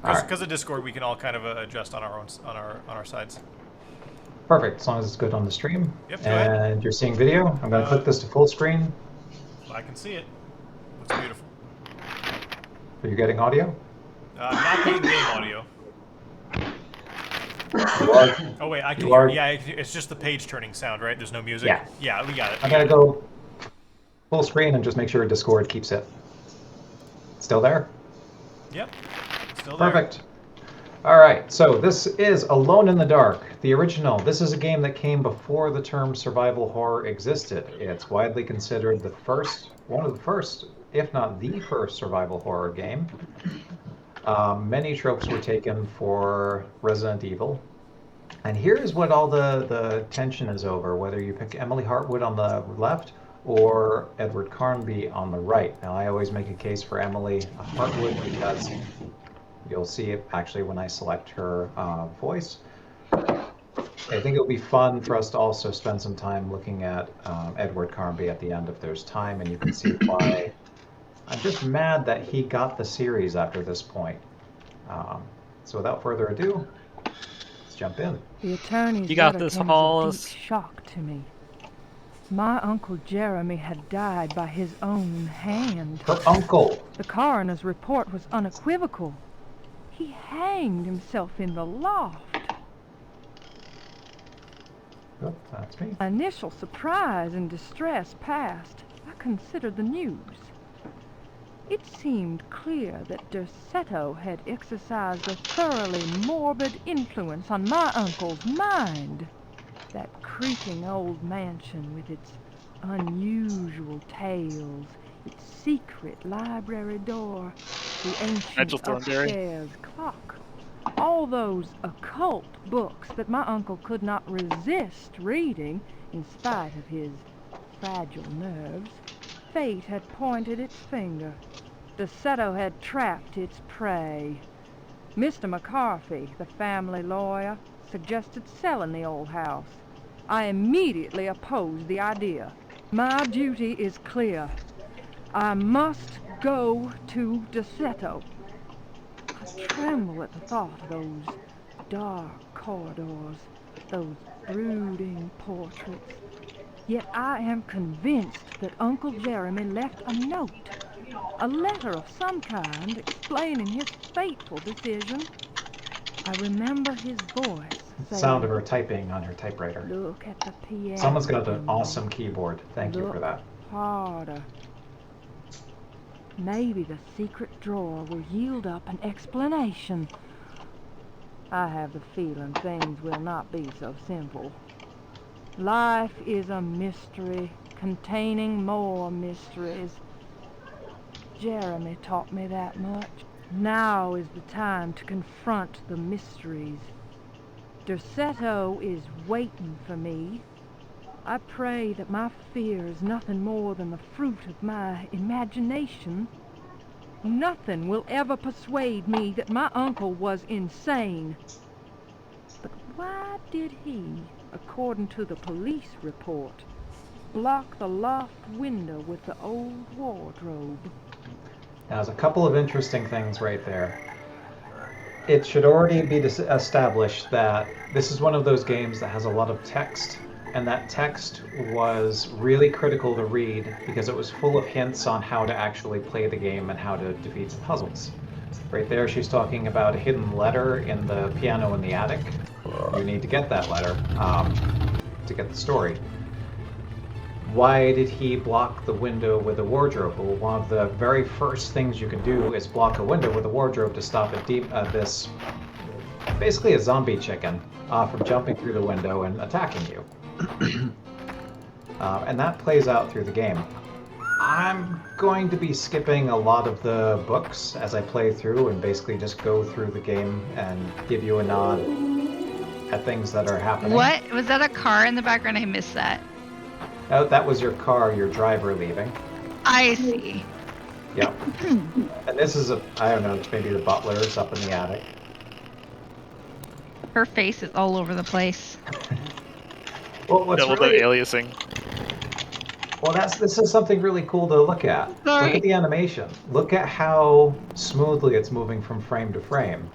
Because of Discord, we can all kind of adjust on our own on our sides. Perfect, as long as it's good on the stream. Yep, go ahead. And you're seeing video. I'm going to click this to full screen. I can see it. Looks beautiful. Are you getting audio? Not the in-game audio. You are. Oh wait, I can hear. Yeah, it's just the page turning sound, right? There's no music. Yeah. Yeah, we got it. I'm going to go full screen and just make sure Discord keeps it. Still there? Yep. Still there. Perfect. All right, so this is Alone in the Dark, the original. This is a game that came before the term survival horror existed. It's widely considered one of the first, if not the first, survival horror game. Many tropes were taken for Resident Evil. And here's what all the tension is over, whether you pick Emily Hartwood on the left or Edward Carnby on the right. Now, I always make a case for Emily Hartwood because you'll see it actually when I select her voice. I think it'll be fun for us to also spend some time looking at Edward Carnby at the end if there's time, and you can see why. I'm just mad that he got the series after this point. So without further ado, let's jump in. The attorney's You got letter this, came Hollis. as a deep shock to me. My Uncle Jeremy had died by his own hand. Her uncle! The coroner's report was unequivocal. He hanged himself in the loft. Oh, that's me. Initial surprise and distress past, I considered the news. It seemed clear that Derceto had exercised a thoroughly morbid influence on my uncle's mind. That creaking old mansion with its unusual tales, its secret library door, the ancient upstairs clock, all those occult books that my uncle could not resist reading in spite of his fragile nerves. Fate had pointed its finger. Derceto had trapped its prey. Mr. McCarthy, the family lawyer, suggested selling the old house. I immediately opposed the idea. My duty is clear. I must go to Derceto. I tremble at the thought of those dark corridors, those brooding portraits. Yet I am convinced that Uncle Jeremy left a note, a letter of some kind explaining his fateful decision. I remember his voice saying, Sound of her typing on her typewriter. Look at the piano. Someone's got an awesome keyboard. Thank you for that. Harder. Maybe the secret drawer will yield up an explanation. I have the feeling things will not be so simple. Life is a mystery containing more mysteries. Jeremy taught me that much. Now is the time to confront the mysteries. Derceto is waiting for me. I pray that my fear is nothing more than the fruit of my imagination. Nothing will ever persuade me that my uncle was insane. But why did he, according to the police report, block the loft window with the old wardrobe? Now, there's a couple of interesting things right there. It should already be established that this is one of those games that has a lot of text, and that text was really critical to read because it was full of hints on how to actually play the game and how to defeat the puzzles. Right there, she's talking about a hidden letter in the piano in the attic. You need to get that letter to get the story. Why did he block the window with a wardrobe? Well, one of the very first things you can do is block a window with a wardrobe to stop this, basically a zombie chicken, from jumping through the window and attacking you. And that plays out through the game. I'm going to be skipping a lot of the books as I play through and basically just go through the game and give you a nod at things that are happening. What? Was that a car in the background? I missed that. Oh, that was your car, your driver leaving. I see. Yep. And this is I don't know, it's maybe the butler's up in the attic. Her face is all over the place. Well, what's Double really, the aliasing. Well, this is something really cool to look at. Sorry. Look at the animation. Look at how smoothly it's moving from frame to frame.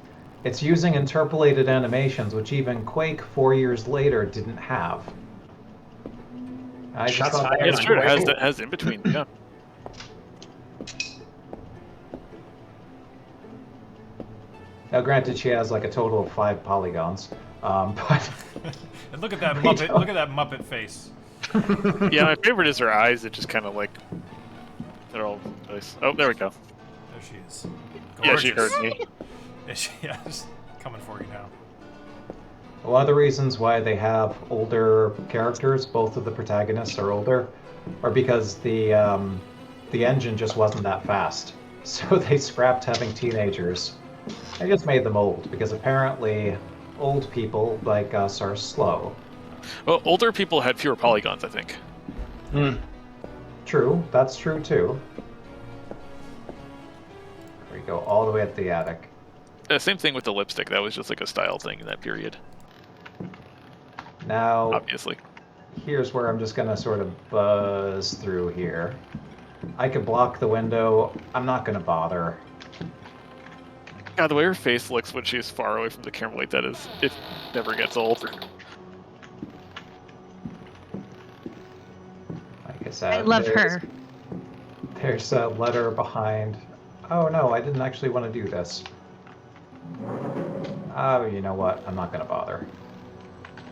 It's using interpolated animations, which even Quake 4 years later didn't have. I just Shots thought that fired was It's on true. really It cool. has in between. Yeah. Now, granted, she has like a total of 5 polygons, but And look at that We Muppet. don't- Look at that Muppet face. Yeah, my favorite is her eyes. It just kind of like they're all nice. Oh, there we go. There she is. Yeah, she Gorgeous. heard me. Yeah, she is coming for you now. one of the reasons why they have older characters, both of the protagonists are older, are because the engine just wasn't that fast. So they scrapped having teenagers. They just made them old because apparently old people like us are slow. Well, older people had fewer polygons, I think. True, that's true too. There we go, all the way at the attic. Same thing with the lipstick. That was just like a style thing in that period, Now, obviously. here's where I'm just gonna sort of buzz through here. I could block the window. I'm not gonna bother. God, the way her face looks when she's far away from the camera like that it never gets old. Like I said, I love her. There's a letter behind. Oh no, I didn't actually want to do this. Oh, you know what? I'm not gonna bother.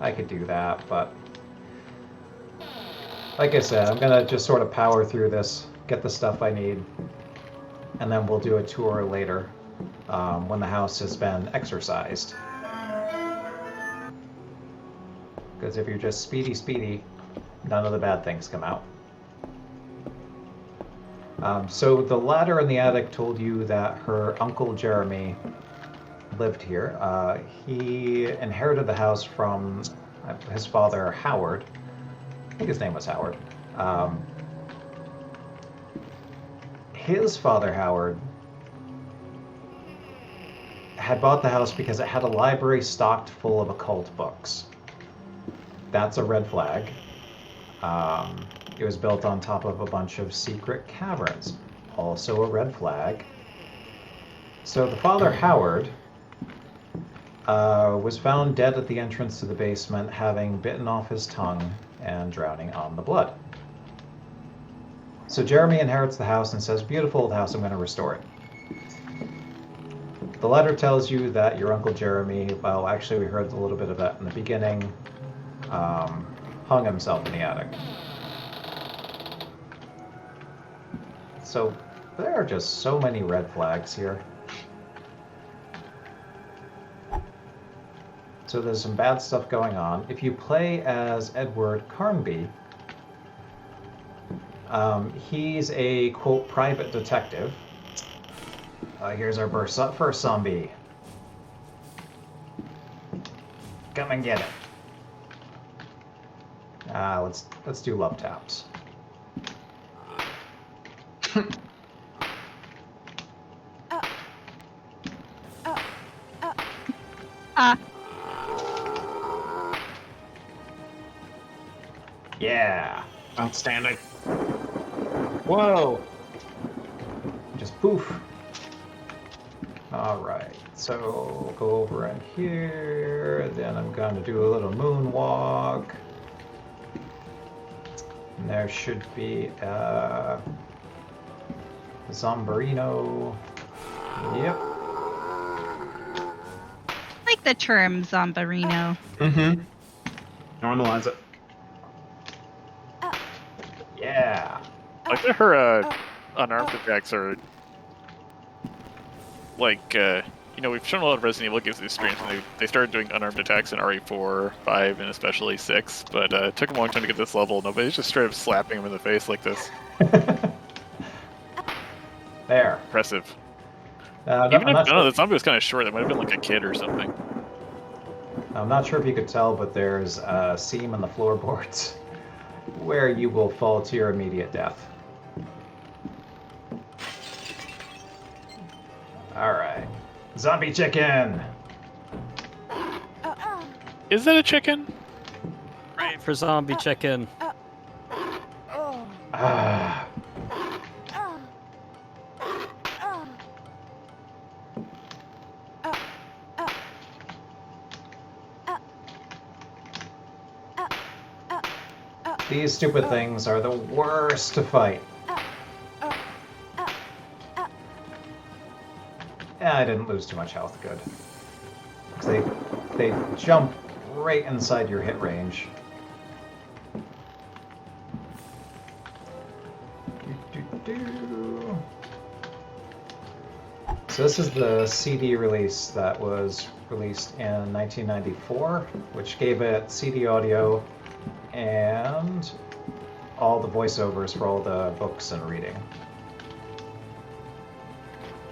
I could do that, but like I said, I'm gonna just sort of power through this, get the stuff I need, and then we'll do a tour later when the house has been exercised. Because if you're just speedy, none of the bad things come out. So the ladder in the attic told you that her uncle Jeremy lived here. He inherited the house from his father Howard. I think his name was Howard. His father Howard had bought the house because it had a library stocked full of occult books. That's a red flag. It was built on top of a bunch of secret caverns. Also a red flag. So the father Howard was found dead at the entrance to the basement, having bitten off his tongue and drowning on the blood. So Jeremy inherits the house and says, "Beautiful old house, I'm going to restore it." The letter tells you that your Uncle Jeremy, well, actually we heard a little bit of that in the beginning, hung himself in the attic. So there are just so many red flags here. So there's some bad stuff going on. If you play as Edward Carnby, he's a, quote, private detective. Here's our first zombie. Come and get it. Let's do love taps. Yeah. Outstanding. Whoa. Just poof. All right. So we'll go over in here. Then I'm going to do a little moonwalk. And there should be a Zombarino. Yep. I like the term Zombarino. Mm-hmm. Normalize it. Yeah. Like her unarmed attacks are like we've shown a lot of Resident Evil games this experience, and they started doing unarmed attacks in RE4, 5, and especially 6, but it took a long time to get this level. Nobody's just straight up slapping him in the face like this. There. Impressive. I'm Even if not sure. the zombie was kind of short, that might have been like a kid or something. I'm not sure if you could tell, but there's a seam in the floorboards where you will fall to your immediate death. All right. Zombie chicken! Is that a chicken? Great for zombie chicken. These stupid things are the worst to fight. Yeah, I didn't lose too much health. Good. 'Cause they jump right inside your hit range. So this is the CD release that was released in 1994, which gave it CD audio and all the voiceovers for all the books and reading.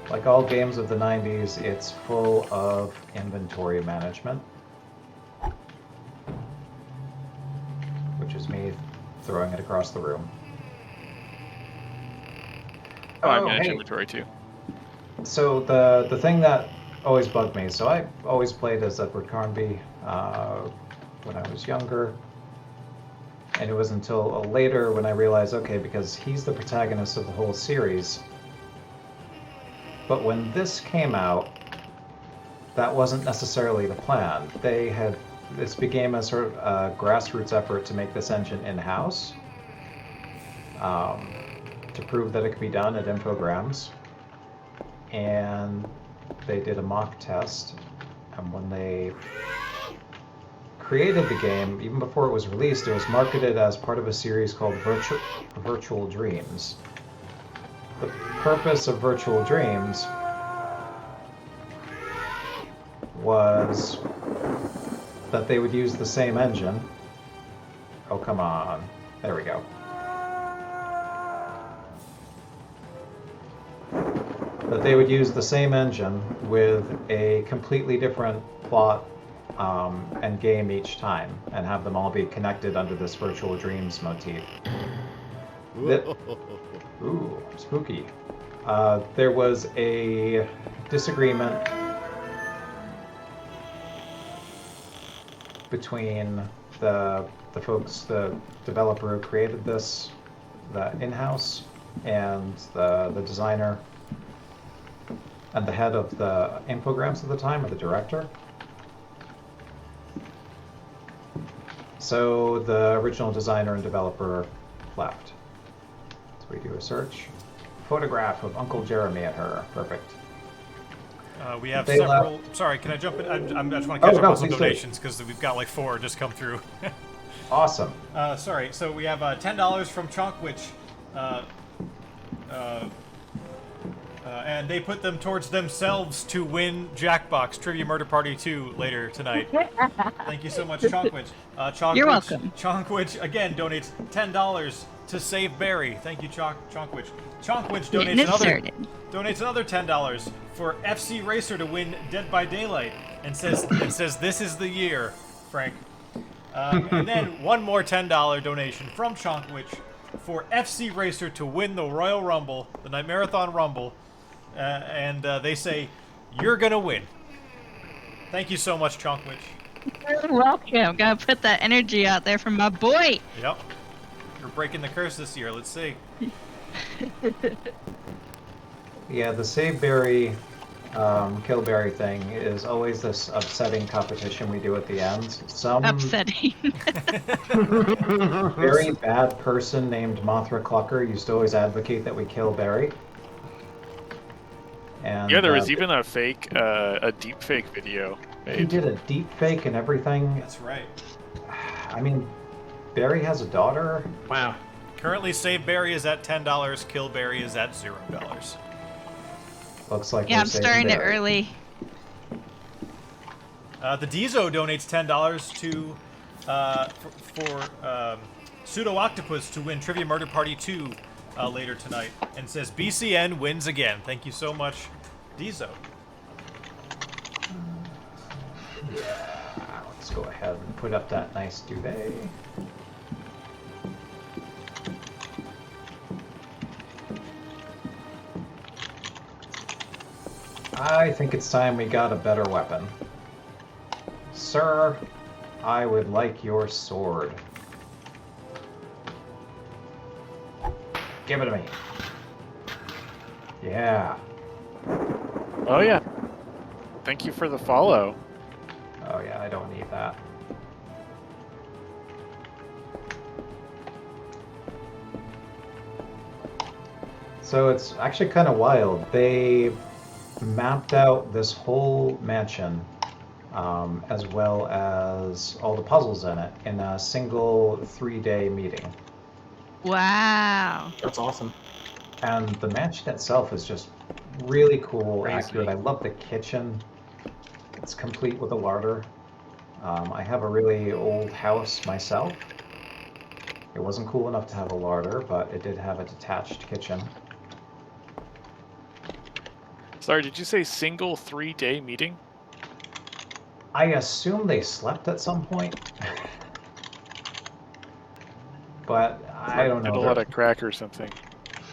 Like all games of the 90s, it's full of inventory management, which is me throwing it across the room. Oh, I manage hey. inventory too. So the thing that always bugged me, so I always played as Edward Carnby when I was younger, and it was until later when I realized, okay, because he's the protagonist of the whole series. But when this came out, that wasn't necessarily the plan. This became a sort of a grassroots effort to make this engine in-house, to prove that it could be done at Infogrames. And they did a mock test, and when they created the game, even before it was released, it was marketed as part of a series called Virtual Dreams. The purpose of Virtual Dreams was that they would use the same engine. Oh, come on. There we go. That they would use the same engine with a completely different plot and game each time, and have them all be connected under this Virtual Dreams motif. Ooh, spooky. There was a disagreement between the folks, the developer who created this, the in-house, and the designer, and the head of the Infogrames at the time, or the director. So the original designer and developer left. So we do a search. Photograph of Uncle Jeremy at her. Perfect. We have They several. left. Sorry, can I jump in? I just want to catch up on some please do. donations because we've got like 4 just come through. Awesome. Sorry, so we have $10 from Chonkwich, and they put them towards themselves to win Jackbox Trivia Murder Party 2 later tonight. Thank you so much, Chonkwich. You're welcome. Chonkwich again donates $10 to save Barry. Thank you, Chonkwich. Chonkwich Getting donates another $10 for FC Racer to win Dead by Daylight, and says this is the year, Frank. And then one more $10 donation from Chonkwich for FC Racer to win the Royal Rumble, the Nightmarathon Rumble, and they say you're gonna win. Thank you so much, Chonkwich. You're welcome. Gotta put that energy out there from my boy. Yep. You're breaking the curse this year. Let's see. Yeah, the Save Barry, Kill Barry thing is always this upsetting competition we do at the end. Some Upsetting. very bad person named Mothra Clucker used to always advocate that we kill Barry. And, Yeah, there was even a fake, a deep fake video made. he did a deep fake and everything. That's right. I mean, Barry has a daughter. Wow. Currently, Save Barry is at $10. Kill Barry is at $0. Looks like Yeah, we're I'm saving starting it Barry. early. The Dizo donates $10 to for Pseudo Octopus to win Trivia Murder Party 2 later tonight, and says BCN wins again. Thank you so much, Dizo. Yeah, let's go ahead and put up that nice duvet. I think it's time we got a better weapon. Sir, I would like your sword. Give it to me. Yeah. Oh yeah. Thank you for the follow. Oh yeah, I don't need that. So it's actually kind of wild. They mapped out this whole mansion, as well as all the puzzles in it, in a single 3-day meeting. Wow. That's awesome. And the mansion itself is just really cool, Crazy. accurate. I love the kitchen. It's complete with a larder. I have a really old house myself. It wasn't cool enough to have a larder, but it did have a detached kitchen. Sorry, did you say single 3-day meeting? I assume they slept at some point. But I don't Did know. a lot of crack or something.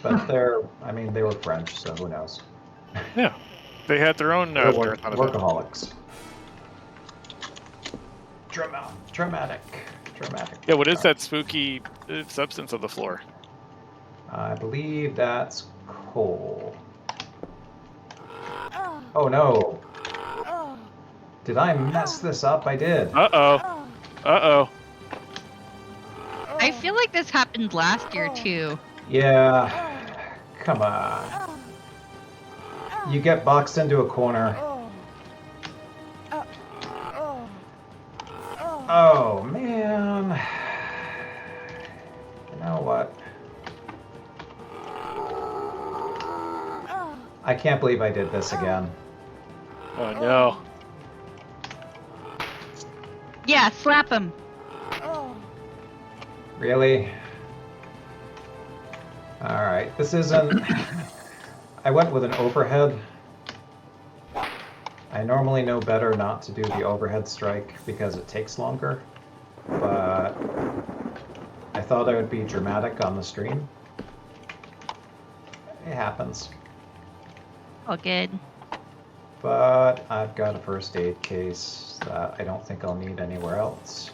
But I mean, they were French, so who knows? Yeah. They had their own They're marathon event. workaholics. Dramatic. Yeah, what is that spooky substance on the floor? I believe that's coal. Oh no! Did I mess this up? I did. Uh-oh. Uh-oh. I feel like this happened last year too. Yeah. Come on. You get boxed into a corner. Oh man. You know what? I can't believe I did this again. Oh no. Yeah, slap him. Really? Alright, this isn't... I went with an overhead. I normally know better not to do the overhead strike because it takes longer, but I thought I would be dramatic on the stream. It happens. Oh, good. But I've got a first aid case that I don't think I'll need anywhere else.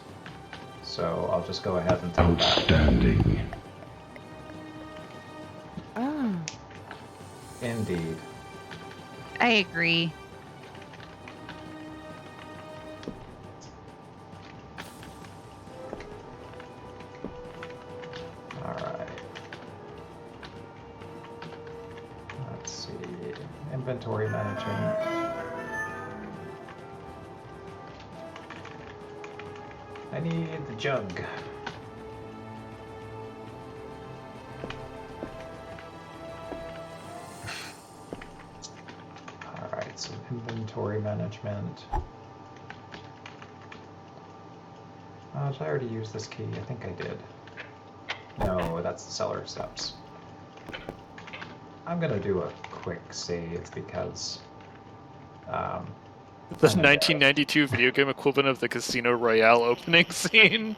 So I'll just go ahead and take that. Outstanding. Ah, Indeed. I agree. Alright. Let's see. Inventory management. I need the jug. Alright, so inventory management. Did I already use this key? I think I did. No, that's the cellar steps. I'm gonna do a quick save because The I'm 1992 video game equivalent of the Casino Royale opening scene.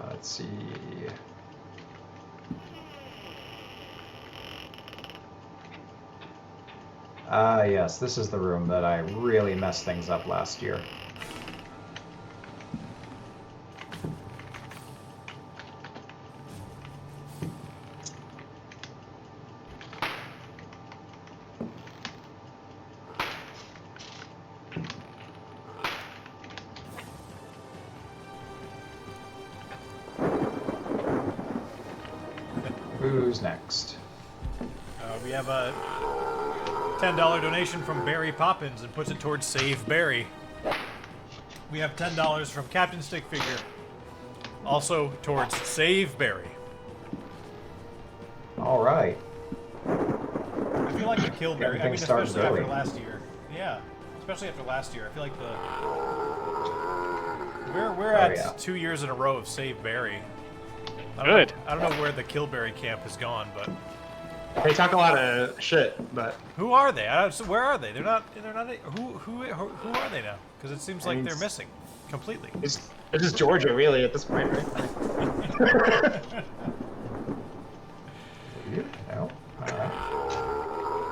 let's see. Ah, yes, this is the room that I really messed things up last year. Who's next? We have a $10 donation from Barry Poppins and puts it towards Save Barry. We have $10 from Captain Stickfigure, also towards Save Barry. All right. I feel like the Kill Barry. I mean, Everything starts especially after early. last year. Yeah, especially after last year. I feel like we're at yeah. 2 years in a row of Save Barry. Good. I don't know where the Killberry camp has gone, but They talk a lot of shit, but who are they? So where are they? They're not. Who are they now? Because it seems like they're missing completely. it's just Georgia, really, at this point, right? You? No? All right.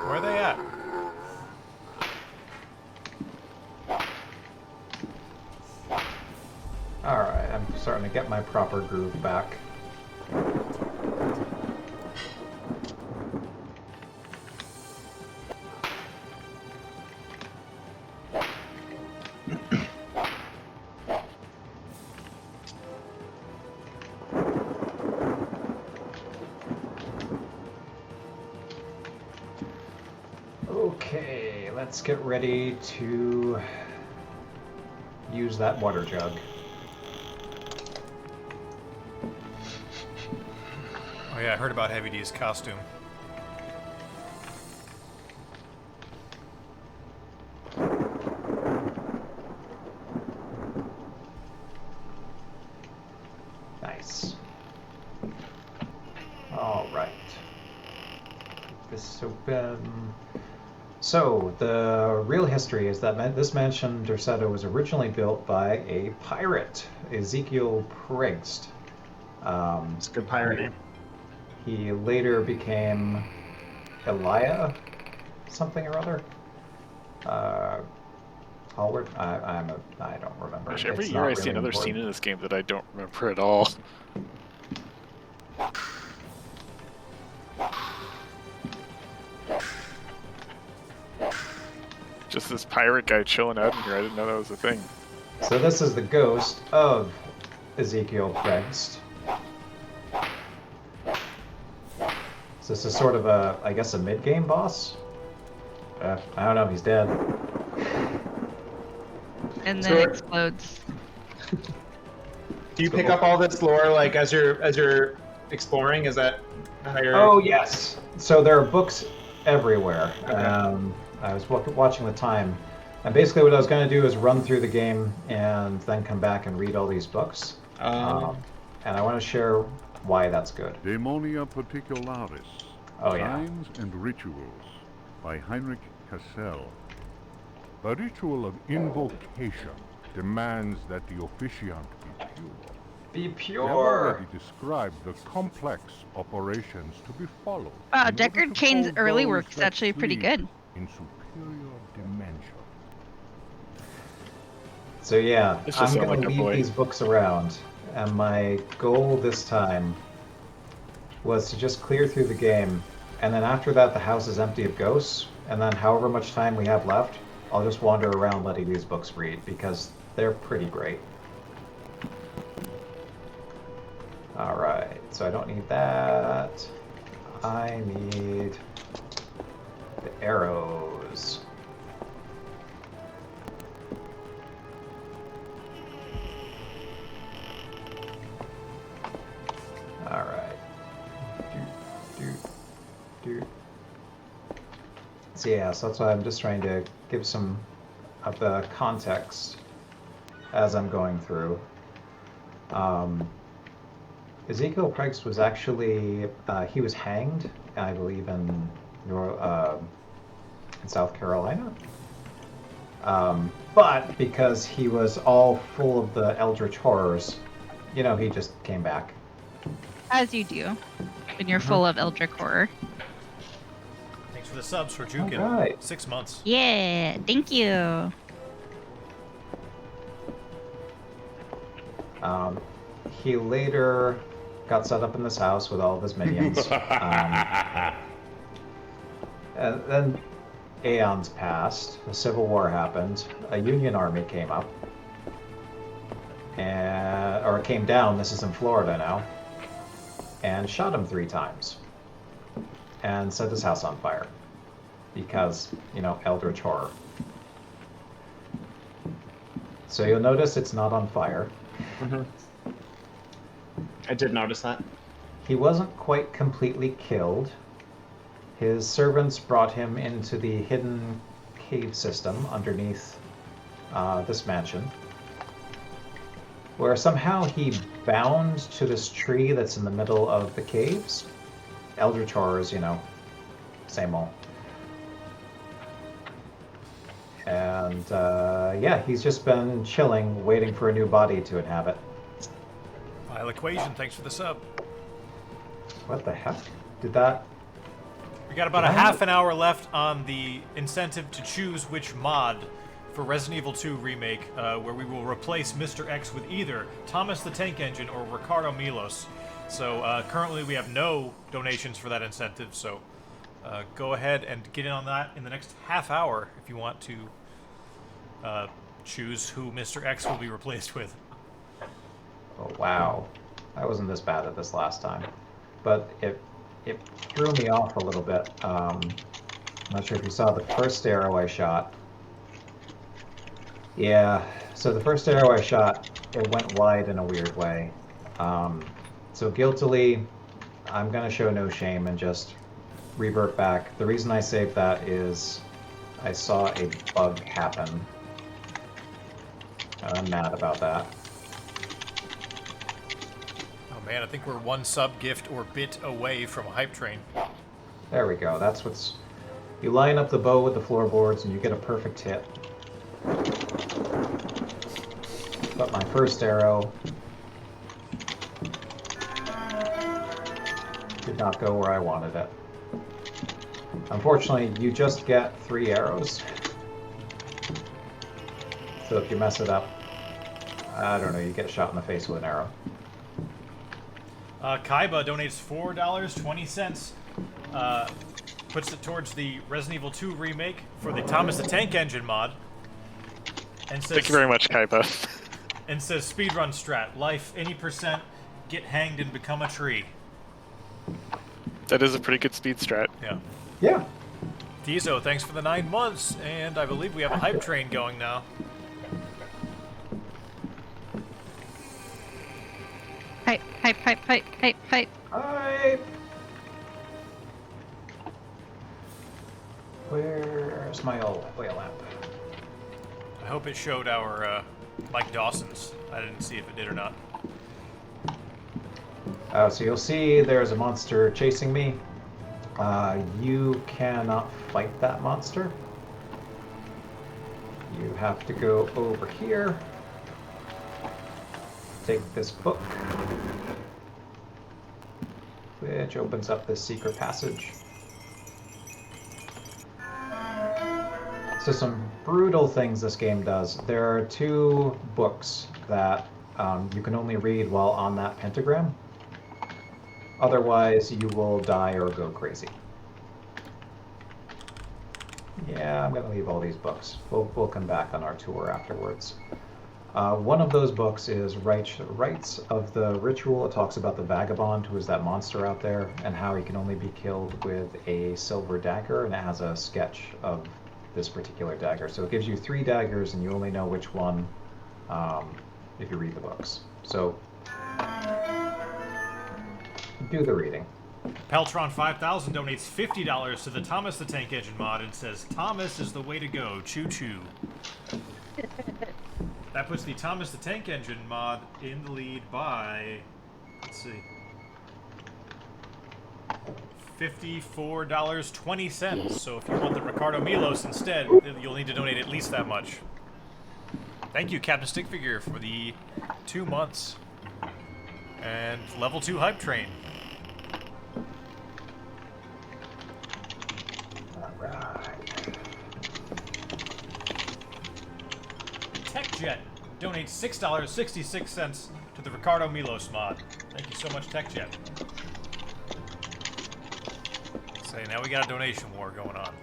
Where are they at? All right, I'm starting to get my proper groove back. Okay, let's get ready to use that water jug. Oh yeah, I heard about Heavy D's costume. Nice. All right. This open. So the real history is that this mansion Derceto was originally built by a pirate, Ezekiel Pregst. It's a good pirate name. He later became Elia, something or other. Hallward? I don't remember. Gosh, every It's year not I see really another important. scene in this game that I don't remember at all. Just this pirate guy chilling out in here. I didn't know that was a thing. So this is the ghost of Ezekiel Pregst. So this is sort of a, I guess, a mid-game boss? I don't know, he's dead. And then So- explodes. Do you pick up all this lore like as you're exploring? Is that how you're? Oh, yes. So there are books everywhere. Okay. I was watching the time. And basically what I was going to do is run through the game and then come back and read all these books. And I want to share why that's good. Daemonia Particularis. Oh, yeah. Signs and Rituals by Heinrich Cassel. The ritual of invocation demands that the officiant be pure. Be We have pure! already described the complex operations to be followed. Wow, in order Deckard to Cain's hold early those work's that actually pretty sleep good. In superior dimension. So yeah, This just I'm sounds going like to a leave boy. these books around. And my goal this time was to just clear through the game. And then after that, the house is empty of ghosts. And then however much time we have left, I'll just wander around letting these books read because they're pretty great. Alright, so I don't need that. I need the arrows. Alright. So yeah, so that's why I'm just trying to give some of the context as I'm going through. Ezekiel Pregst was actually, he was hanged, I believe, in South Carolina. But because he was all full of the eldritch horrors, you know, he just came back. As you do. When you're full of Eldritch horror. Thanks for the subs for Jukin. Alright. 6 months. Yeah, thank you. He later got set up in this house with all of his minions. And then aeons passed, a civil war happened, a Union army came up, or it came down, this is in Florida now, and shot him 3 times. And set his house on fire. Because, you know, eldritch horror. So you'll notice it's not on fire. I did notice that. He wasn't quite completely killed. His servants brought him into the hidden cave system underneath this mansion, where somehow he bound to this tree that's in the middle of the caves. Eldritch horrors, you know, same old. And yeah, he's just been chilling, waiting for a new body to inhabit. File equation, thanks for the sub. What the heck? Did that... We got about a half an hour left on the incentive to choose which mod for Resident Evil 2 Remake, where we will replace Mr. X with either Thomas the Tank Engine or Ricardo Milos. So currently we have no donations for that incentive, so go ahead and get in on that in the next half hour if you want to choose who Mr. X will be replaced with. Oh, wow. I wasn't this bad at this last time. But it threw me off a little bit. not sure if you saw the first arrow I shot. Yeah, so the first arrow I shot, it went wide in a weird way. So guiltily, I'm going to show no shame and just revert back. The reason I saved that is I saw a bug happen. And I'm mad about that. Oh man, I think we're one sub, gift, or bit away from a hype train. There we go. That's what's... You line up the bow with the floorboards and you get a perfect hit. But my first arrow did not go where I wanted it. Unfortunately, you just get 3 arrows. So if you mess it up, I don't know, you get shot in the face with an arrow. Kaiba donates $4.20. Puts it towards the Resident Evil 2 remake for the Thomas the Tank Engine mod. And says, Thank you very much, Kaiba. And says speedrun strat, life any percent, get hanged and become a tree. That is a pretty good speed strat. Yeah. Yeah. Tizo, thanks for the 9 months, and I believe we have a hype train going now. Hype, hype, hype, hype, hype, hype. Hype! Where's my old oil lamp? I hope it showed our Mike Dawson's. I didn't see if it did or not. So you'll see there's a monster chasing me. You cannot fight that monster. You have to go over here. Take this book, which opens up this secret passage. So some brutal things this game does. There are 2 books that you can only read while on that pentagram. Otherwise, you will die or go crazy. Yeah, I'm going to leave all these books. We'll come back on our tour afterwards. One of those books is Rites of the Ritual. It talks about the Vagabond, who is that monster out there, and how he can only be killed with a silver dagger, and it has a sketch of this particular dagger. So it gives you 3 daggers, and you only know which one if you read the books. So do the reading. Peltron 5000 donates $50 to the Thomas the Tank Engine mod and says, Thomas is the way to go, choo choo. That puts the Thomas the Tank Engine mod in the lead by, let's see, $54.20. So if you want the Ricardo Milos instead, you'll need to donate at least that much. Thank you, Captain Stickfigure, for the 2 months. And level 2 hype train. TechJet donates $6.66 to the Ricardo Milos mod. Thank you so much, TechJet. So now we got a donation war going on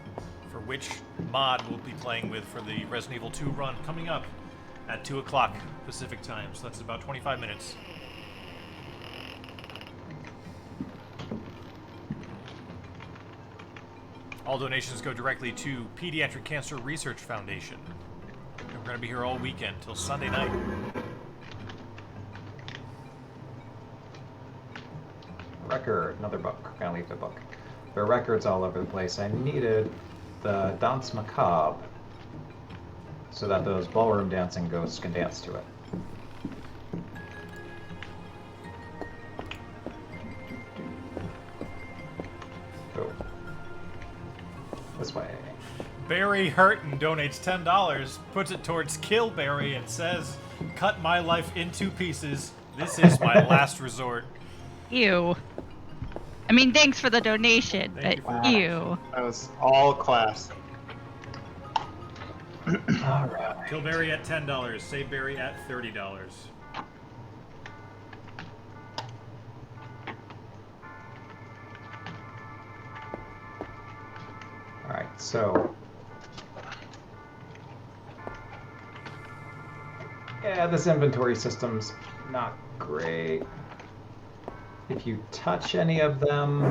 for which mod we'll be playing with for the Resident Evil 2 run coming up at 2 o'clock Pacific time. So that's about 25 minutes. All donations go directly to Pediatric Cancer Research Foundation. And we're going to be here all weekend till Sunday night. Record, another book. Gonna leave the book. There are records all over the place. I needed the Danse Macabre so that those ballroom dancing ghosts can dance to it. Go. This way. Barry Hurton donates $10, puts it towards Kill Barry, and says, cut my life into pieces. This is my last resort. Ew. I mean, thanks for the donation, Thank but you ew. That was all class. Alright. Kill Barry at $10, save Barry at $30. Alright, so... yeah, this inventory system's not great. If you touch any of them,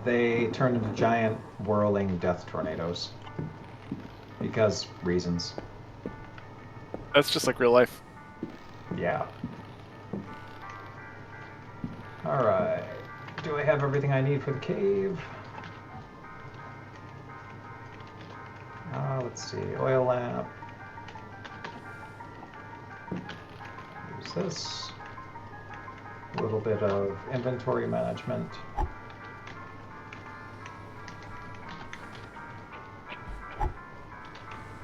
they turn into giant whirling death tornadoes. Because reasons. That's just like real life. Yeah. Alright. Do I have everything I need for the cave? Let's see. Oil lamp. Use this. A little bit of inventory management.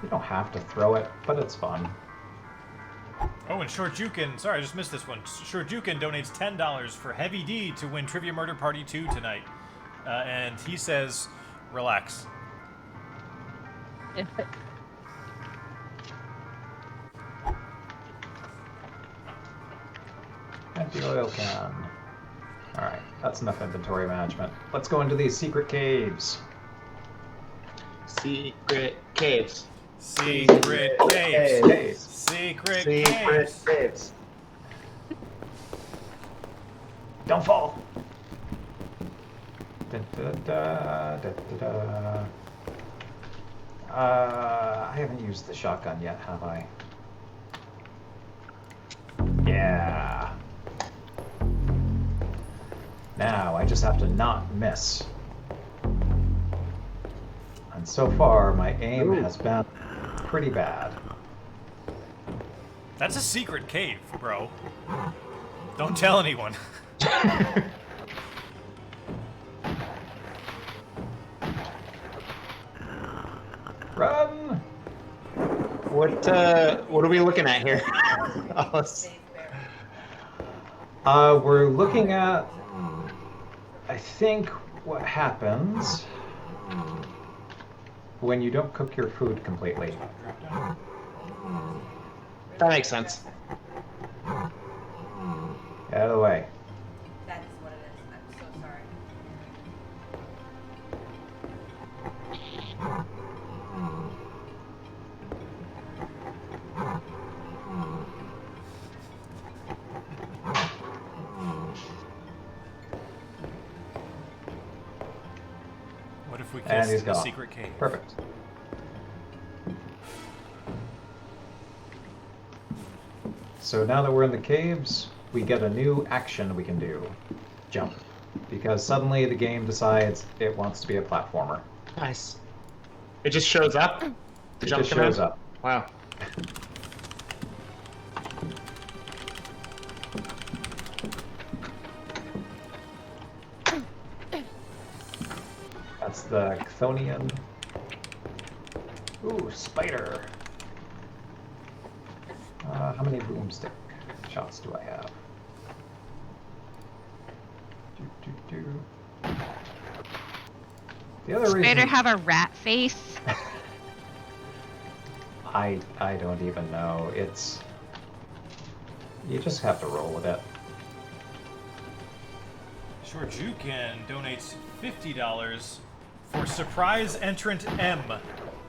You don't have to throw it, but it's fun. Oh, and Shortjukin, sorry, I just missed this one. Shortjukin donates $10 for Heavy D to win Trivia Murder Party 2 tonight. And he says, relax. Empty oil can. Alright, that's enough inventory management. Let's go into these secret caves. Secret caves. Secret caves. Caves. Secret Secret caves. caves. Don't fall! Da, da, da, da, da, da. I haven't used the shotgun yet, have I? Yeah. Now I just have to not miss. And so far, my aim has been pretty bad. That's a secret cave, bro. Don't tell anyone. Run! What are we looking at here? We're looking at, I think, what happens when you don't cook your food completely. That makes sense. Get out of the way. That is what it is. I'm so sorry. What if we And kiss he's in the gone. secret cave? Perfect. So now that we're in the caves, we get a new action we can do. Jump. Because suddenly the game decides it wants to be a platformer. Nice. It just shows up. It Jump just shows command? up. Wow. That's the Chthonian. Ooh, spider. How many boomstick shots do I have? The other Spider reason have a rat face? I don't even know. It's you just have to roll with it. Shortjukin donates $50 for surprise entrant M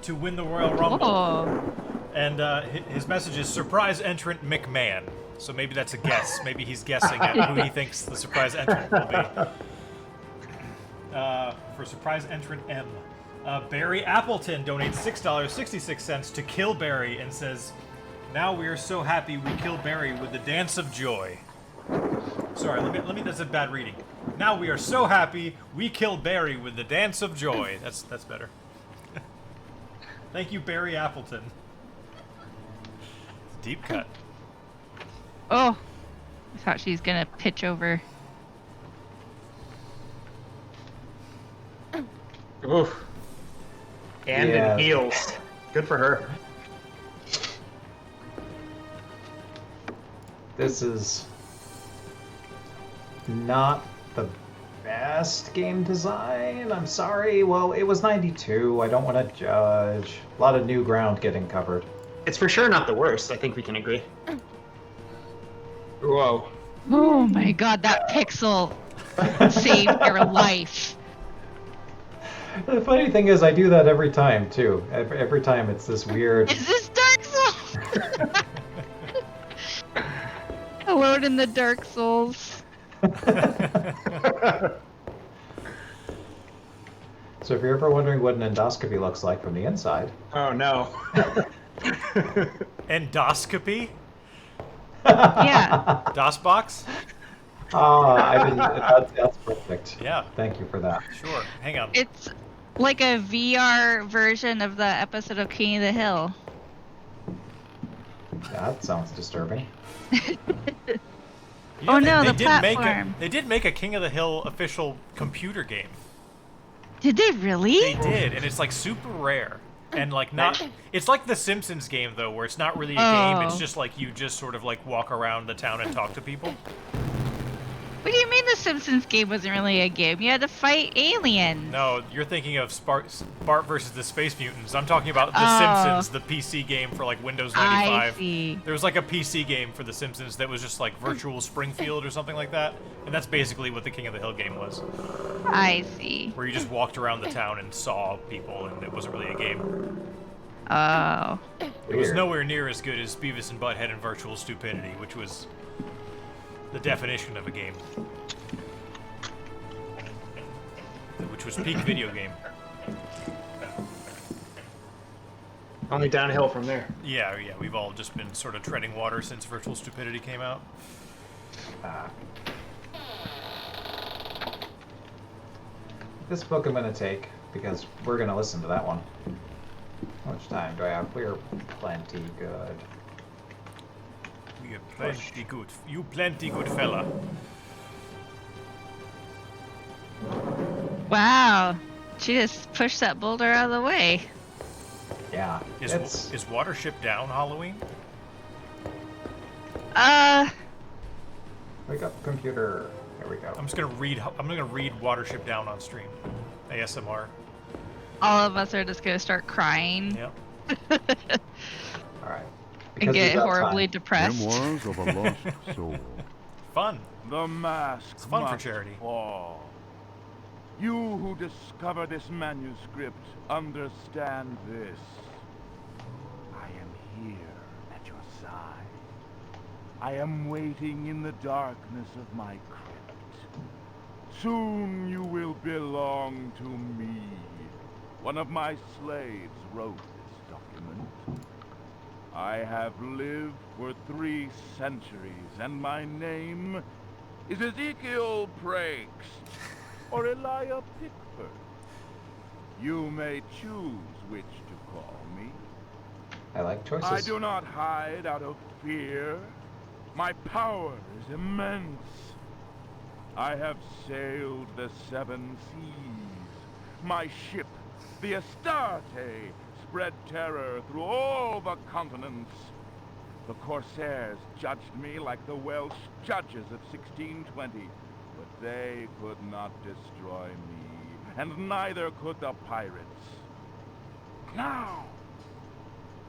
to win the Royal Rumble. Oh. And his message is surprise entrant McMahon. So maybe that's a guess. Maybe he's guessing at who he thinks the surprise entrant will be. For surprise entrant M. Barry Appleton donates $6.66 to kill Barry and says, "Now we are so happy we kill Barry with the dance of joy." Sorry, let me. That's a bad reading. Now we are so happy we kill Barry with the dance of joy. That's better. Thank you, Barry Appleton. Deep cut. Oh. I thought she was gonna pitch over. Oof. And Yeah. in heels. Good for her. This is not the best game design. I'm sorry. Well, it was 92. I don't want to judge. A lot of new ground getting covered. It's for sure not the worst. I think we can agree. Whoa. Oh my god, that pixel saved your life. The funny thing is, I do that every time too. Every time it's this weird. Is this Dark Souls? Alone in the Dark Souls. So if you're ever wondering what an endoscopy looks like from the inside, Oh no. Endoscopy? Yeah. DOS box? I didn't. That's perfect. Yeah, Thank you for that. sure. Hang on. It's like a VR version of the episode of King of the Hill. That sounds disturbing. You know, Oh no, they the did make platform. they did make a King of the Hill official computer game. Did they really? They did, and it's like super rare. And like not it's like the Simpsons game though, where it's not really a game, it's Oh. just like you just sort of like walk around the town and talk to people. What do you mean the Simpsons game wasn't really a game? You had to fight aliens. No, you're thinking of Bart versus the Space Mutants. I'm talking about The Oh. Simpsons, the PC game for like Windows I 95. see. There was like a PC game for The Simpsons that was just like Virtual Springfield or something like that. And that's basically what the King of the Hill game was, I see. where you just walked around the town and saw people, and it wasn't really a game. Oh. It was Weird. nowhere near as good as Beavis and Butthead and Virtual Stupidity, which was the definition of a game. Which was peak video game. Only downhill from there. Yeah, we've all just been sort of treading water since Virtual Stupidity came out. This book I'm going to take because we're going to listen to that one. How much time do I have? We're plenty good. You plenty good. You plenty good fella. Wow. She just pushed that boulder out of the way. Yeah. Is Watership Down Halloween? Wake up, computer. There we go. I'm just gonna read. I'm gonna read Watership Down on stream. ASMR. All of us are just gonna start crying Yep. All right. and Because get we've got horribly time. depressed. Memoirs of a Lost Soul. Fun. The mask It's fun for must charity. fall. You who discover this manuscript understand this. I am here at your side. I am waiting in the darkness of my crypt. Soon you will belong to me. One of my slaves wrote this document. I have lived for 3 centuries, and my name is Ezekiel Prakes, or Elijah Pickford. You may choose which to call me. I like choices. I do not hide out of fear. My power is immense. I have sailed the 7 seas. My ship, the Astarte, spread terror through all the continents. The Corsairs judged me like the Welsh judges of 1620, but they could not destroy me, and neither could the pirates. Now,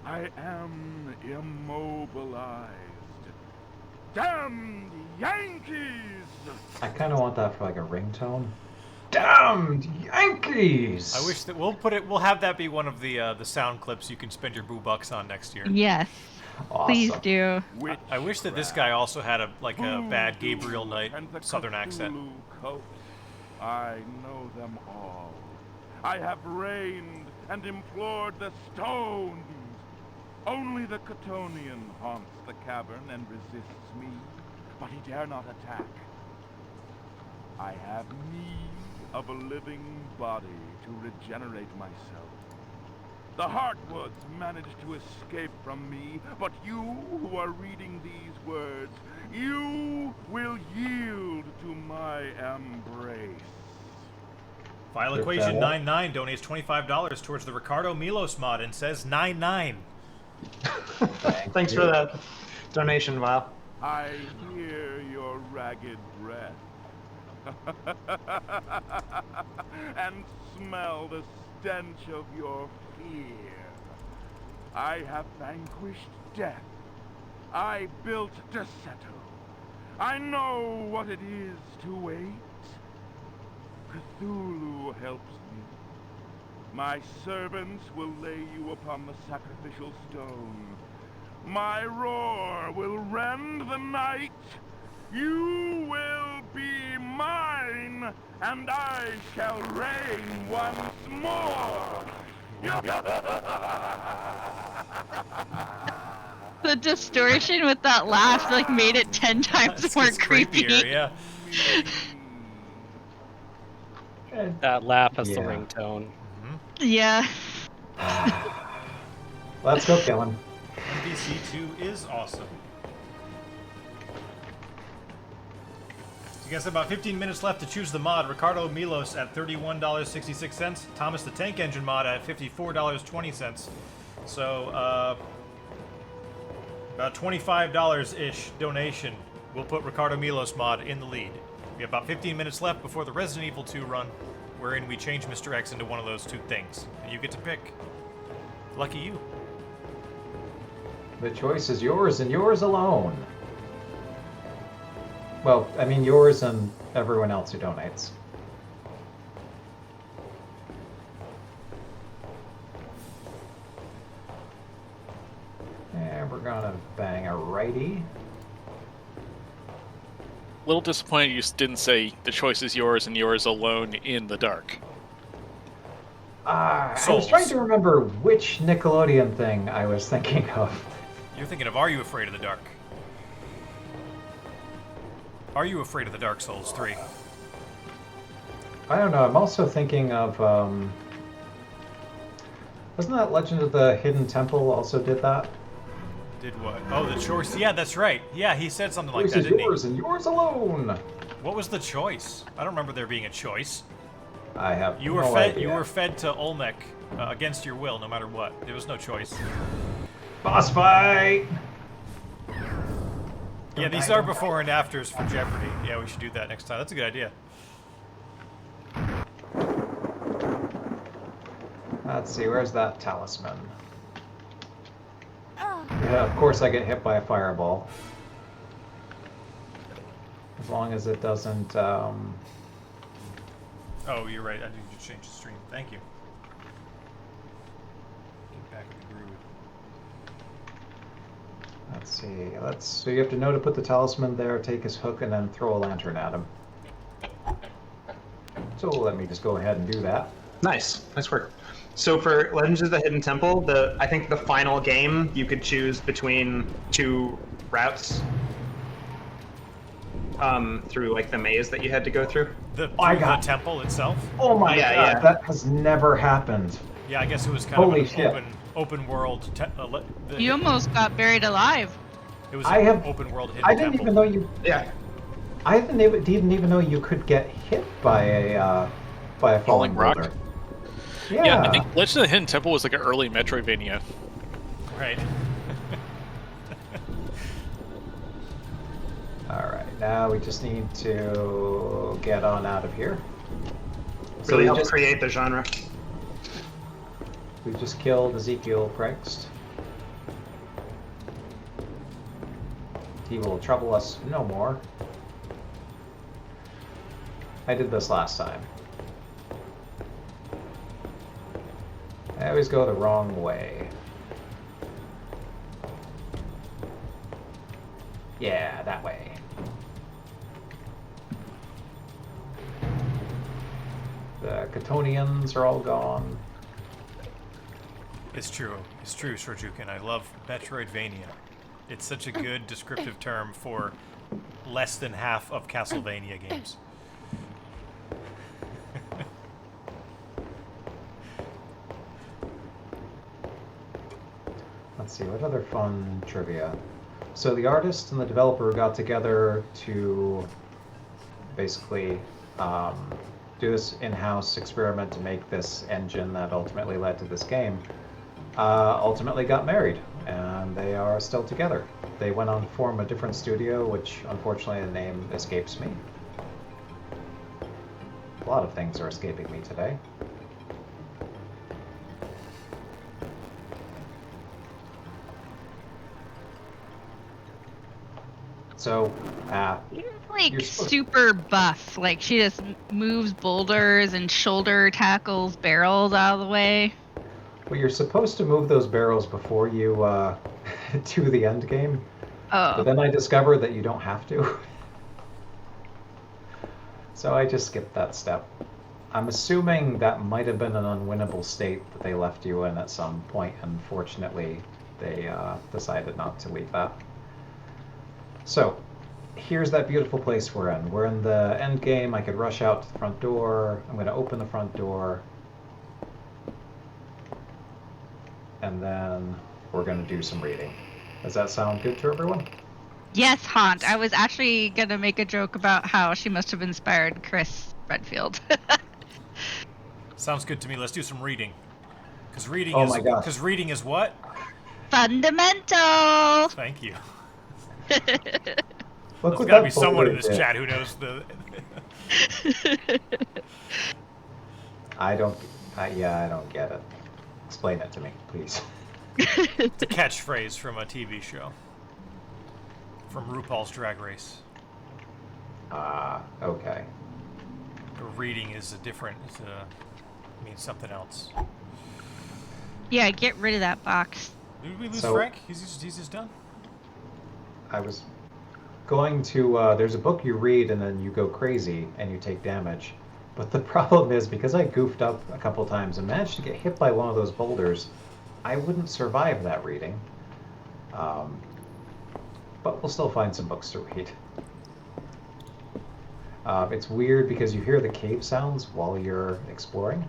I am immobilized. Damned Yankees! I kind of want that for like a ringtone. Damned Yankees! I wish that we'll have that be one of the sound clips you can spend your boo bucks on next year. Yes. Awesome. Please do. I wish that this guy also had a bad Gabriel Knight And the Southern accent. Cthulhu cult. I know them all. I have reigned and implored the stones. Only the Chthonian haunts the cavern and resists me, but he dare not attack. I have need of a living body to regenerate myself. The Heartwoods managed to escape from me, but you who are reading these words, you will yield to my embrace. File Equation 99 donates $25 towards the Ricardo Milos mod and says 99. Thanks for that donation, Val. I hear your ragged breath. And smell the stench of your fear. I have vanquished death. I built Deseto. I know what it is to wait. Cthulhu helps me. My servants will lay you upon the sacrificial stone. My roar will rend the night. You will be mine. and I shall reign once more. The distortion with that laugh like made it 10 times It's more just creepy. creepier, yeah. That laugh is the Yeah. ringtone. Yeah. Let's go kill him. MVC 2 is awesome. So you guys have about 15 minutes left to choose the mod. Ricardo Milos at $31.66. Thomas the Tank Engine mod at $54.20. So, about $25-ish donation will put Ricardo Milos mod in the lead. We have about 15 minutes left before the Resident Evil 2 run, wherein we change Mr. X into one of those two things. And you get to pick. Lucky you. The choice is yours and yours alone. Well, I mean yours and everyone else who donates. And we're gonna bang a righty. Little disappointed you didn't say the choice is yours and yours alone in the dark. I was Souls. trying to remember which Nickelodeon thing I was thinking of. You're thinking of Are You Afraid of the Dark? Are You Afraid of the Dark Souls 3? I don't know, I'm also thinking of, wasn't that Legend of the Hidden Temple also did that? Did what? Oh, the choice. Yeah, that's right. Yeah, he said something like Choice that, is didn't yours and yours alone. What was the choice? I don't remember there being a choice. I have You were no fed. idea. You were fed to Olmec against your will, no matter what. There was no choice. Boss fight! Yeah, these are before and afters for Jeopardy. Yeah, we should do that next time. That's a good idea. Let's see, where's that talisman? Yeah, of course I get hit by a fireball. As long as it doesn't, Oh, you're right. I need to change the stream. Thank you. Get back in the groove. let's see, so you have to know to put the talisman there, take his hook, and then throw a lantern at him. So let me just go ahead and do that. Nice work. So for Legends of the Hidden Temple, I think the final game you could choose between two routes through like the maze that you had to go through. The temple itself. Oh my Yeah, god, yeah. that has never happened. Yeah, I guess it was kind Holy of shit. an open world. You almost got buried alive. It was I an have- open world hidden I didn't temple. even know you. Yeah. I didn't even know you could get hit by a falling Falling rock? boulder. Yeah, I think Legend of the Hidden Temple was like an early Metroidvania. Right. Alright, now we just need to get on out of here. So Really we helped just, create the genre. we just killed Ezekiel Christ. He will trouble us no more. I did this last time. I always go the wrong way. Yeah, that way. The Catonians are all gone. It's true. It's true, Shorjukin. I love Metroidvania. It's such a good descriptive term for less than half of Castlevania games. Let's see, what other fun trivia? So the artist and the developer got together to basically do this in-house experiment to make this engine that ultimately led to this game. Ultimately got married, and they are still together. They went on to form a different studio, which unfortunately the name escapes me. A lot of things are escaping me today. So, Like You're supposed- super buff. Like she just moves boulders and shoulder tackles barrels out of the way. well, you're supposed to move those barrels before you do the end game, but Oh. then I discovered that you don't have to. So I just skipped that step. I'm assuming that might have been an unwinnable state that they left you in at some point, and fortunately they decided not to leave that. So, here's that beautiful place we're in. We're in the end game. I could rush out to the front door. I'm going to open the front door. And then we're going to do some reading. Does that sound good to everyone? Yes, Haunt. I was actually going to make a joke about how she must have inspired Chris Redfield. Sounds good to me. Let's do some reading. Because reading Oh is my gosh. because reading is what? Fundamental! Thank you. Look There's what got to that be someone boulder in this did. chat who knows the. I don't get it. Explain it to me, please. It's a catchphrase from a TV show. From RuPaul's Drag Race. Okay. But reading is a different. Means something else. Yeah, get rid of that box. Did we lose So- Frank? He's just done. I was going to, there's a book you read and then you go crazy and you take damage. But the problem is, because I goofed up a couple times and managed to get hit by one of those boulders, I wouldn't survive that reading. But we'll still find some books to read. It's weird because you hear the cave sounds while you're exploring.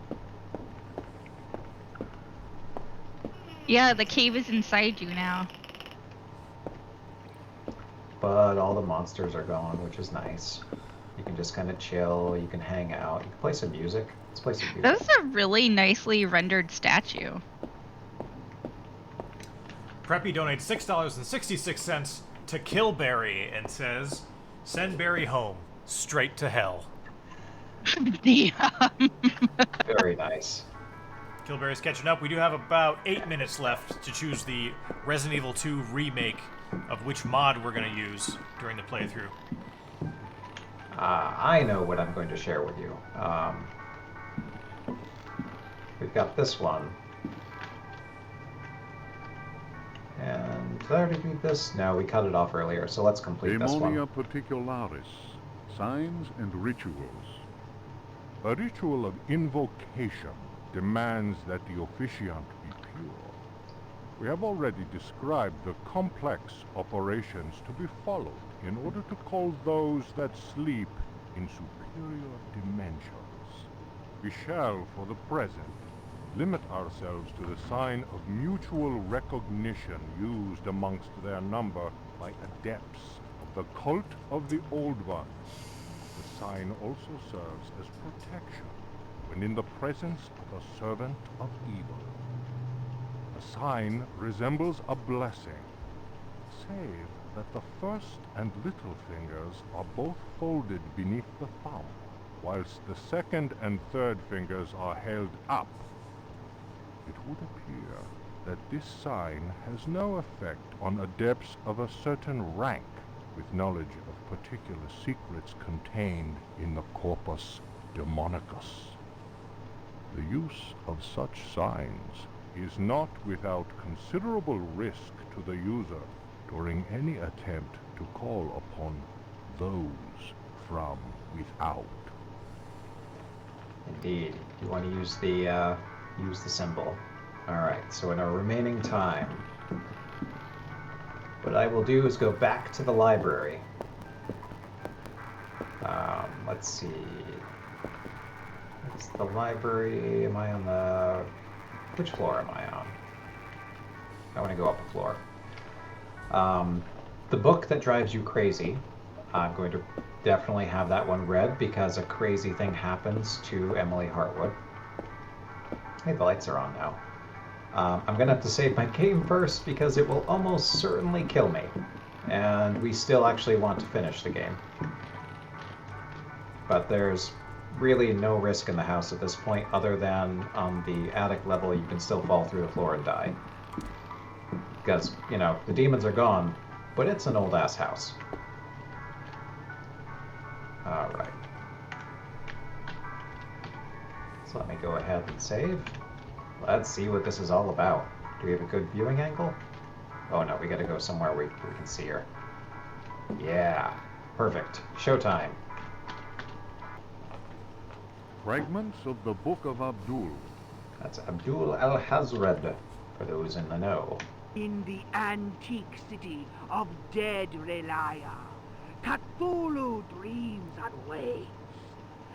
Yeah, the cave is inside you now. But all the monsters are gone, which is nice. You can just kind of chill, you can hang out, you can play some music. Let's play some music. That was a really nicely rendered statue. Preppy donates $6.66 to Kill Barry and says, "Send Barry home, straight to hell." Damn. Very nice. Killberry's catching up. We do have about 8 minutes left to choose the Resident Evil 2 remake of which mod we're going to use during the playthrough. I know what I'm going to share with you. We've got this one. And did I already read this? No, we cut it off earlier, so let's complete this one. Demonia particularis, signs and rituals. A ritual of invocation demands that the officiant be pure. We have already described the complex operations to be followed in order to call those that sleep in superior dimensions. We shall, for the present, limit ourselves to the sign of mutual recognition used amongst their number by adepts of the cult of the Old Ones. The sign also serves as protection when in the presence of a servant of evil. The sign resembles a blessing, save that the first and little fingers are both folded beneath the thumb, whilst the second and third fingers are held up. It would appear that this sign has no effect on adepts of a certain rank with knowledge of particular secrets contained in the corpus demonicus. The use of such signs is not without considerable risk to the user during any attempt to call upon those from without. Indeed. You want to use the symbol. Alright, so in our remaining time, what I will do is go back to the library. Let's see. What's the library? Am I on the... Which floor am I on? I want to go up a floor. The book that drives you crazy, I'm going to definitely have that one read because a crazy thing happens to Emily Hartwood. Hey, the lights are on now. I'm going to have to save my game first because it will almost certainly kill me. And we still actually want to finish the game. But there's really no risk in the house at this point other than on the attic level you can still fall through the floor and die. Because, you know, the demons are gone, but it's an old-ass house. Alright. So let me go ahead and save. Let's see what this is all about. Do we have a good viewing angle? Oh no, we gotta go somewhere where we can see her. Yeah, perfect. Showtime. fragments of the Book of Abdul. That's Abdul al-Hazred, for those in the know. In the antique city of dead Relaya, Cthulhu dreams and waits.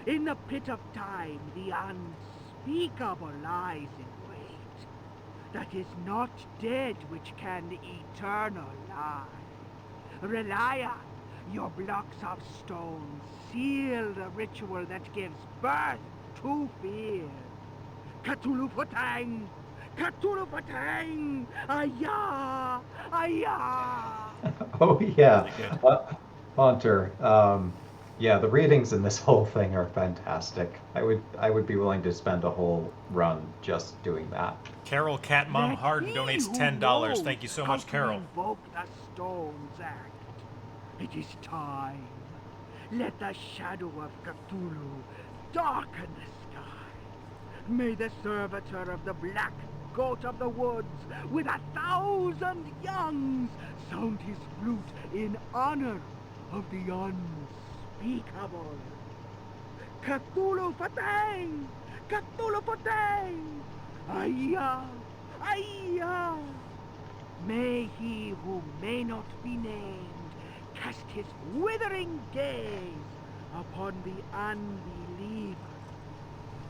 In the pit of time, the unspeakable lies in wait. That is not dead which can eternal lie. Relaya, your blocks of stone seal the ritual that gives birth to fear. Cthulhu Fatang! Cthulhu Fatang! Ayah! Ayah! Oh yeah, Haunter. Yeah, the readings in this whole thing are fantastic. I would be willing to spend a whole run just doing that. Carol Cat Mom Let Harden he donates who $10. knows Thank you so how much, to Carol. invoke the Stones Act. It is time. Let the shadow of Cthulhu darken the sky. May the servitor of the black goat of the woods with 1,000 youngs sound his flute in honor of the unspeakable. Cthulhu Fatang! Cthulhu Fatang! Ayah! Ayah! May he who may not be named cast his withering gaze upon the unbeliever.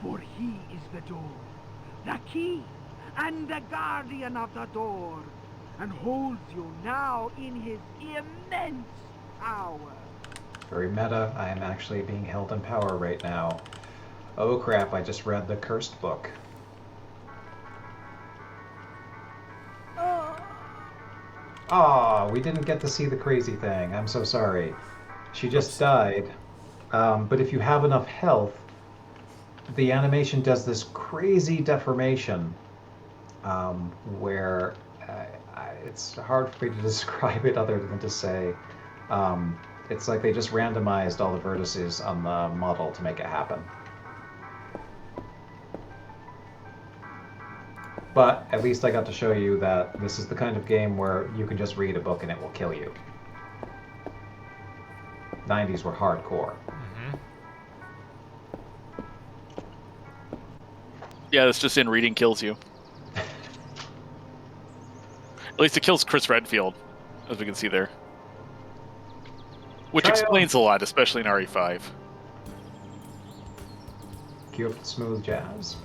For he is the door, the key, and the guardian of the door, and holds you now in his immense power. Very meta. I am actually being held in power right now. Oh crap, I just read the cursed book. Aw, we didn't get to see the crazy thing. I'm so sorry. She just died. But if you have enough health, the animation does this crazy deformation where it's hard for me to describe it other than to say it's like they just randomized all the vertices on the model to make it happen. But at least I got to show you that this is the kind of game where you can just read a book and it will kill you. 90s were hardcore. Yeah, it's just in reading kills you. At least it kills Chris Redfield, as we can see there. Which explains a lot, especially in RE5. Cue up the smooth jazz.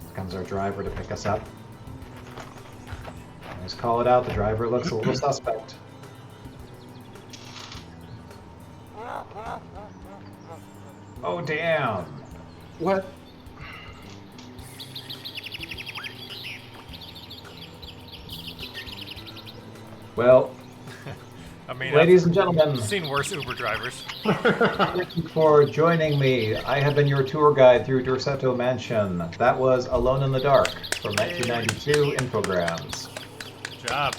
Here comes our driver to pick us up. Let's call it out. The driver looks a little suspect. Oh, damn. What? Well, I mean, ladies and gentlemen, I've seen worse Uber drivers. thank you for joining me. I have been your tour guide through Dorsetto Mansion. That was Alone in the Dark from 1992 Infograms. Good job.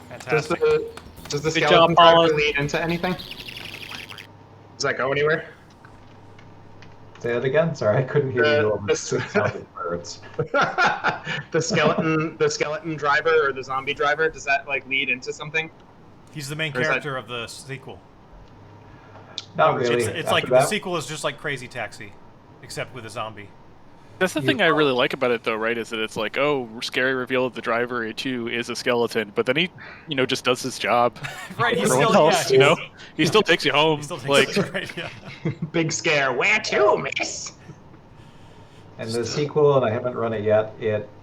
Fantastic. Does the Good skeleton job, Paula. driver lead into anything? Does that go anywhere? Say that again? Sorry, I couldn't hear you over the the- sounding birds. the skeleton driver or the zombie driver, does that like lead into something? He's the main Or is that- character of the sequel. Not really. It's like After the that- sequel is just like Crazy Taxi, except with a zombie. That's the thing I really like about it, though, right? Is that it's like, oh, scary reveal that the driver too is a skeleton, but then he, just does his job. Right, he's Everyone still, else, yeah, he still takes you home. he still takes like, it right, yeah. Big scare. Where to, miss? And the sequel, and I haven't run it yet,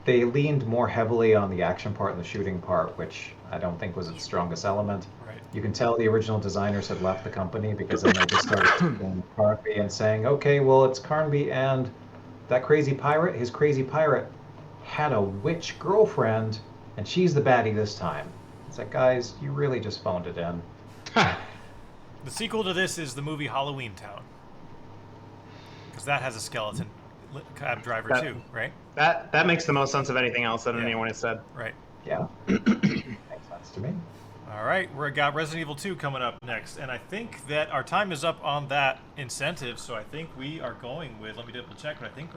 they leaned more heavily on the action part and the shooting part, which I don't think was its strongest element. Right. You can tell the original designers had left the company because then they just started taking Carnby and saying, okay, well, it's Carnby and that crazy pirate, his crazy pirate, had a witch girlfriend, and she's the baddie this time. It's like, guys, you really just phoned it in. The sequel to this is the movie Halloween Town. Because that has a skeleton cab driver too, right? That makes the most sense of anything else that Yeah. anyone has said. Right. Yeah. Makes sense to me. All right, we've got Resident Evil 2 coming up next, and I think that our time is up on that incentive, so I think we are going with, let me double check, but I think